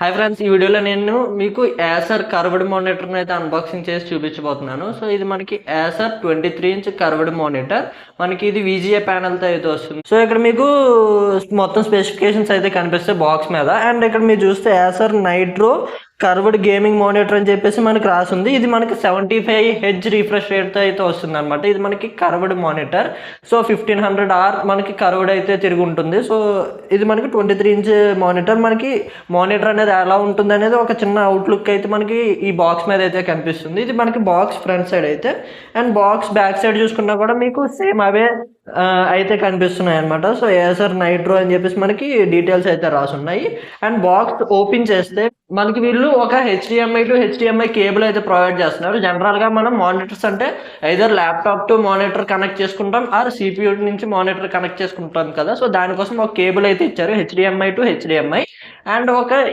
Hi friends, ఈ వీడియోలో నేను మీకు ఏసర్ కర్వ్డ్ మానిటర్ని అయితే అన్బాక్సింగ్ చేసి చూపించబోతున్నాను. సో ఇది మనకి ఏసర్ 23" కర్వ్డ్ మానిటర్. మనకి ఇది VGA ప్యానెల్తో అయితే వస్తుంది. సో ఇక్కడ మీకు మొత్తం స్పెసిఫికేషన్స్ అయితే కనిపిస్తాయి బాక్స్ మీద. అండ్ ఇక్కడ మీరు చూస్తే Acer nitro curved gaming monitor అని చెప్పేసి మనకి రాసింది. ఇది మనకి 75Hz రిఫ్రెష్ రేట్తో అయితే వస్తుంది అనమాట. ఇది మనకి కర్వ్డ్ మానిటర్. సో 1500R మనకి కర్వ్డ్ అయితే తిరిగి ఉంటుంది. సో ఇది మనకి 23" మానిటర్. మనకి మానిటర్ అనేది ఎలా ఉంటుంది అనేది ఒక చిన్న అవుట్లుక్ అయితే మనకి ఈ బాక్స్ మీద అయితే కనిపిస్తుంది. ఇది మనకి బాక్స్ ఫ్రంట్ సైడ్ అయితే, అండ్ బాక్స్ బ్యాక్ సైడ్ చూసుకున్నా కూడా మీకు సేమ్ అవే అయితే కనిపిస్తున్నాయి అనమాట. సో ఏసర్ నైట్రో అని చెప్పేసి మనకి డీటెయిల్స్ అయితే రాసున్నాయి. అండ్ బాక్స్ ఓపెన్ చేస్తే మనకి వీళ్ళు ఒక HDMI టు HDMI కేబుల్ అయితే ప్రొవైడ్ చేస్తున్నారు. జనరల్గా మనం మానిటర్స్ అంటే either laptop to monitor connect చేసుకుంటాం, ఆర్ CPU నుంచి మానిటర్ కనెక్ట్ చేసుకుంటాం కదా. సో దానికోసం ఒక కేబుల్ అయితే ఇచ్చారు, HDMI టు HDMI. అండ్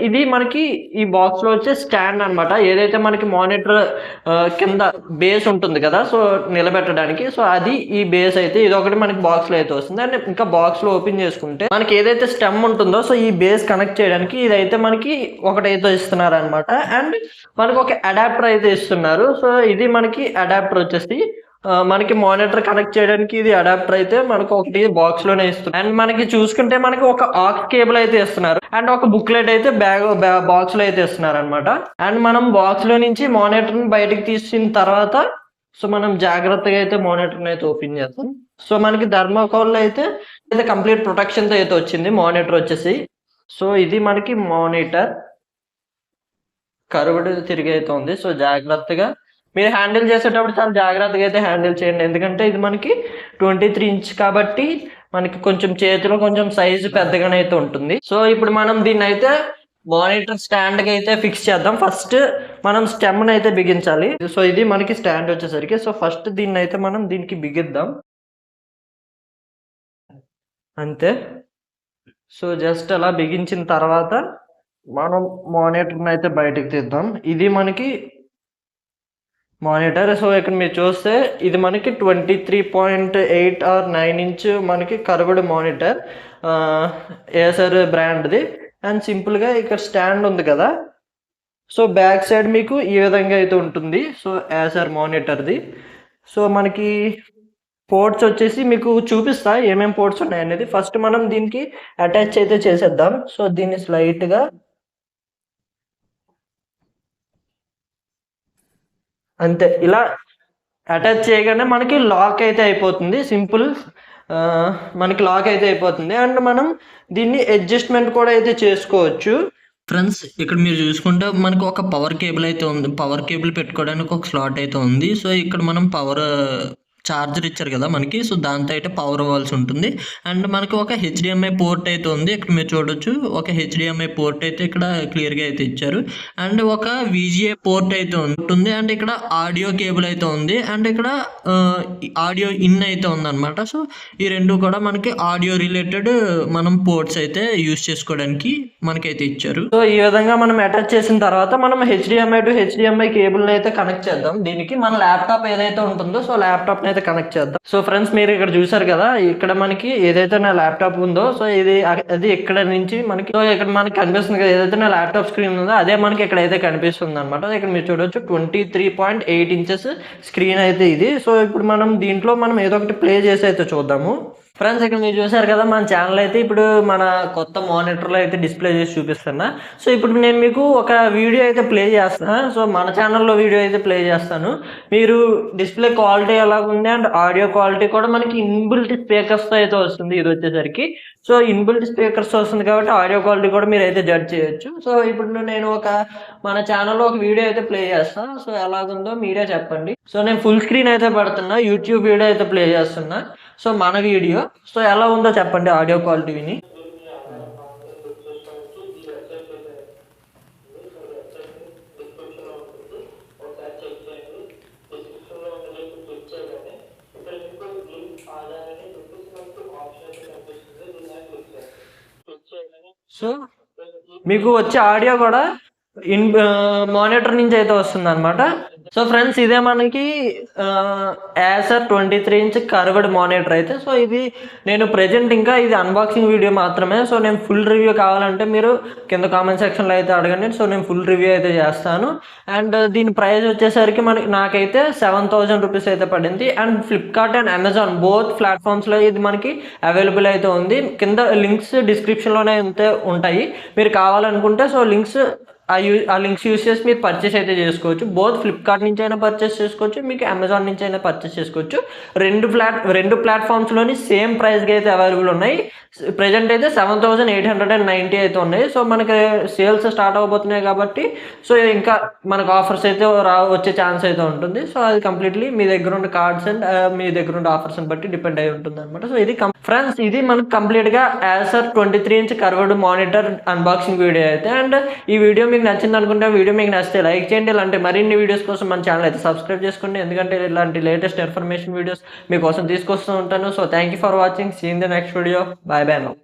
ఇది మనకి ఈ బాక్స్ లో వచ్చే స్టాండ్ అనమాట. ఏదైతే మనకి మానిటర్ కింద బేస్ ఉంటుంది కదా, సో నిలబెట్టడానికి, సో అది ఈ బేస్ అయితే ఇది ఒకటి మనకి బాక్స్ లో అయితే వస్తుంది. అండ్ ఇంకా బాక్స్ లో ఓపెన్ చేసుకుంటే మనకి ఏదైతే స్టెమ్ ఉంటుందో, సో ఈ బేస్ కనెక్ట్ చేయడానికి ఇదైతే మనకి ఒకటైతే ఇస్తున్నారు అనమాట. అండ్ మనకి ఒక అడాప్టర్ అయితే ఇస్తున్నారు. సో ఇది మనకి అడాప్టర్ వచ్చేసి మనకి మానిటర్ కనెక్ట్ చేయడానికి ఇది అడాప్టర్ అయితే మనకు ఒకటి బాక్స్ లోనే ఇస్తుంది. అండ్ మనకి చూసుకుంటే మనకి ఒక ఆక్స్ కేబుల్ అయితే ఇస్తున్నారు, అండ్ ఒక బుక్లెట్ అయితే బాక్స్ లో అయితే ఇస్తున్నారు అనమాట. అండ్ మనం బాక్స్ లో నుంచి మానిటర్ ని బయటకు తీసిన తర్వాత సో మనం జాగ్రత్తగా అయితే మానిటర్ అయితే ఓపెన్ చేస్తాం. సో మనకి థర్మోకోల్ అయితే కంప్లీట్ ప్రొటెక్షన్ తో అయితే వచ్చింది మానిటర్ వచ్చేసి. సో ఇది మనకి మానిటర్ కర్వ్డ్ తిరిగి అయితే ఉంది. సో జాగ్రత్తగా మీరు హ్యాండిల్ చేసేటప్పుడు చాలా జాగ్రత్తగా అయితే హ్యాండిల్ చేయండి, ఎందుకంటే ఇది మనకి 23" కాబట్టి మనకి కొంచెం చేతిలో కొంచెం సైజు పెద్దగానే అయితే ఉంటుంది. సో ఇప్పుడు మనం దీన్ని అయితే మానిటర్ స్టాండ్ కి అయితే ఫిక్స్ చేద్దాం. ఫస్ట్ మనం స్టెమ్ అయితే బిగించాలి. సో ఇది మనకి స్టాండ్ వచ్చేసరికి, సో ఫస్ట్ దీన్ని అయితే మనం దీనికి బిగిద్దాం అంతే. సో జస్ట్ అలా బిగించిన తర్వాత మనం మానిటర్ని అయితే బయటకు తీద్దాం. ఇది మనకి మానిటర్. సో ఇక్కడ మీరు చూస్తే ఇది మనకి 23.8 or 9" మనకి కర్వ్డ్ మానిటర్, ఏసర్ బ్రాండ్ది. అండ్ సింపుల్గా ఇక్కడ స్టాండ్ ఉంది కదా, సో బ్యాక్ సైడ్ మీకు ఈ విధంగా అయితే ఉంటుంది. సో ఏసర్ మానిటర్ది. సో మనకి పోర్ట్స్ వచ్చేసి మీకు చూపిస్తా ఏమేమి పోర్ట్స్ ఉన్నాయి అనేది. ఫస్ట్ మనం దీనికి అటాచ్ అయితే చేసేద్దాం. సో దీన్ని స్లైట్గా అంతే ఇలా అటాచ్ చేయగానే మనకి లాక్ అయితే అయిపోతుంది. సింపుల్, మనకి లాక్ అయితే అయిపోతుంది. అండ్ మనం దీన్ని అడ్జస్ట్మెంట్ కూడా అయితే చేసుకోవచ్చు. ఫ్రెండ్స్ ఇక్కడ మీరు చూసుకుంటే మనకు ఒక పవర్ కేబుల్ అయితే ఉంది. పవర్ కేబుల్ పెట్టుకోవడానికి ఒక స్లాట్ అయితే ఉంది. సో ఇక్కడ మనం పవర్ చార్జర్ ఇచ్చారు కదా మనకి, సో దాంతో అయితే పవర్ అవ్వాల్సి ఉంటుంది. అండ్ మనకి ఒక HDMI పోర్ట్ అయితే ఉంది. ఇక్కడ మీరు చూడొచ్చు ఒక HDMI పోర్ట్ అయితే ఇక్కడ క్లియర్గా అయితే ఇచ్చారు. అండ్ ఒక VGA పోర్ట్ అయితే ఉంటుంది. అండ్ ఇక్కడ ఆడియో కేబుల్ అయితే ఉంది. అండ్ ఇక్కడ ఆడియో ఇన్ అయితే ఉందన్నమాట. సో ఈ రెండు కూడా మనకి ఆడియో రిలేటెడ్ మనం పోర్ట్స్ అయితే యూజ్ చేసుకోవడానికి మనకైతే ఇచ్చారు. సో ఈ విధంగా మనం అటాచ్ చేసిన తర్వాత మనం HDMI టు HDMI కేబుల్ని అయితే కనెక్ట్ చేద్దాం. దీనికి మన ల్యాప్టాప్ ఏదైతే ఉంటుందో సో ల్యాప్టాప్ అయితే కనెక్ట్ చేద్దాం. సో ఫ్రెండ్స్ మీరు ఇక్కడ చూసారు కదా, ఇక్కడ మనకి ఏదైతే నా ల్యాప్టాప్ ఉందో సో అది ఇక్కడ నుంచి మనకి, సో ఇక్కడ మనకి కనిపిస్తుంది కదా, ఏదైతే నా ల్యాప్టాప్ స్క్రీన్ ఉందో అదే మనకి ఇక్కడ అయితే కనిపిస్తుంది అనమాట. ఇక్కడ మీరు చూడొచ్చు 23.8" స్క్రీన్ అయితే ఇది. సో ఇప్పుడు మనం దీంట్లో మనం ఏదో ఒకటి ప్లే చేసి అయితే చూద్దాము. ఫ్రెండ్స్ ఇక్కడ మీరు చూసారు కదా, మన ఛానల్ అయితే ఇప్పుడు మన కొత్త మానిటర్లో అయితే డిస్ప్లే చేసి చూపిస్తున్నా. సో ఇప్పుడు నేను మీకు ఒక వీడియో అయితే ప్లే చేస్తాను. సో మన ఛానల్లో వీడియో అయితే ప్లే చేస్తాను. మీరు డిస్ప్లే క్వాలిటీ ఎలా ఉంది అండ్ ఆడియో క్వాలిటీ కూడా మనకి ఇన్బిల్ట్ స్పీకర్స్తో అయితే వస్తుంది ఇది వచ్చేసరికి. సో ఇన్బిల్ట్ స్పీకర్స్ వస్తుంది కాబట్టి ఆడియో క్వాలిటీ కూడా మీరు అయితే జడ్జ్ చేయొచ్చు. సో ఇప్పుడు నేను మన ఛానల్లో ఒక వీడియో అయితే ప్లే చేస్తాను. సో ఎలాగుందో మీరే చెప్పండి. సో నేను ఫుల్ స్క్రీన్ అయితే పడుతున్నా, యూట్యూబ్ వీడియో అయితే ప్లే చేస్తున్నా. సో మన వీడియో సో ఎలా ఉందో చెప్పండి ఆడియో క్వాలిటీ విని. సో మీకు వచ్చే ఆడియో కూడా మానిటర్ నుంచి అయితే వస్తుంది అనమాట. సో ఫ్రెండ్స్ ఇదే మనకి యాసర్ 23" కర్వ్డ్ మానిటర్ అయితే. సో ఇది నేను ప్రెజెంట్ ఇంకా ఇది అన్బాక్సింగ్ వీడియో మాత్రమే. సో నేను ఫుల్ రివ్యూ కావాలంటే మీరు కింద కామెంట్ సెక్షన్లో అయితే అడగండి. సో నేను ఫుల్ రివ్యూ అయితే చేస్తాను. అండ్ దీని ప్రైస్ వచ్చేసరికి నాకైతే 7,000 రూపీస్ అయితే పడింది. And Flipkart and Amazon both ప్లాట్ఫామ్స్లో ఇది మనకి అవైలబుల్ అయితే ఉంది. కింద లింక్స్ డిస్క్రిప్షన్లోనే ఉంటాయి. మీరు కావాలనుకుంటే సో ఆ లింక్స్ యూస్ చేసి మీరు పర్చేస్ అయితే చేసుకోవచ్చు. బోత్ ఫ్లిప్కార్ట్ నుంచి అయినా పర్చేస్ చేసుకోవచ్చు, మీకు అమెజాన్ నుంచి అయినా పర్చేస్ చేసుకోవచ్చు. రెండు ప్లాట్ఫామ్స్లోని సేమ్ ప్రైస్కి అయితే అవైలబుల్ ఉన్నాయి. ప్రెజెంట్ అయితే 7,890 అయితే ఉన్నాయి. సో మనకి సేల్స్ స్టార్ట్ అవబోతున్నాయి కాబట్టి సో ఇంకా మనకు ఆఫర్స్ అయితే వచ్చే ఛాన్స్ అయితే ఉంటుంది. సో అది కంప్లీట్లీ మీ దగ్గర ఉన్న కార్డ్స్ అండ్ మీ దగ్గర ఉన్న ఆఫర్స్ని బట్టి డిపెండ్ అయి ఉంటుంది అనమాట. సో ఇది ఫ్రెండ్స్ ఇది మనకు కంప్లీట్గా Acer 23" curved monitor unboxing video అయితే. అండ్ ఈ వీడియో మీకు నచ్చింది అనుకుంటే వీడియో మీకు నచ్చితే లైక్ చేయండి. ఇలాంటి మరిన్ని వీడియోస్ కోసం మన ఛానల్ అయితే సబ్స్క్రైబ్ చేసుకోండి. ఎందుకంటే ఇలాంటి లేటెస్ట్ ఇన్ఫర్మేషన్ వీడియోస్ మీకోసం తీసుకొస్తూ ఉంటాను. So thank you for watching. See in the next video. Bye bye now.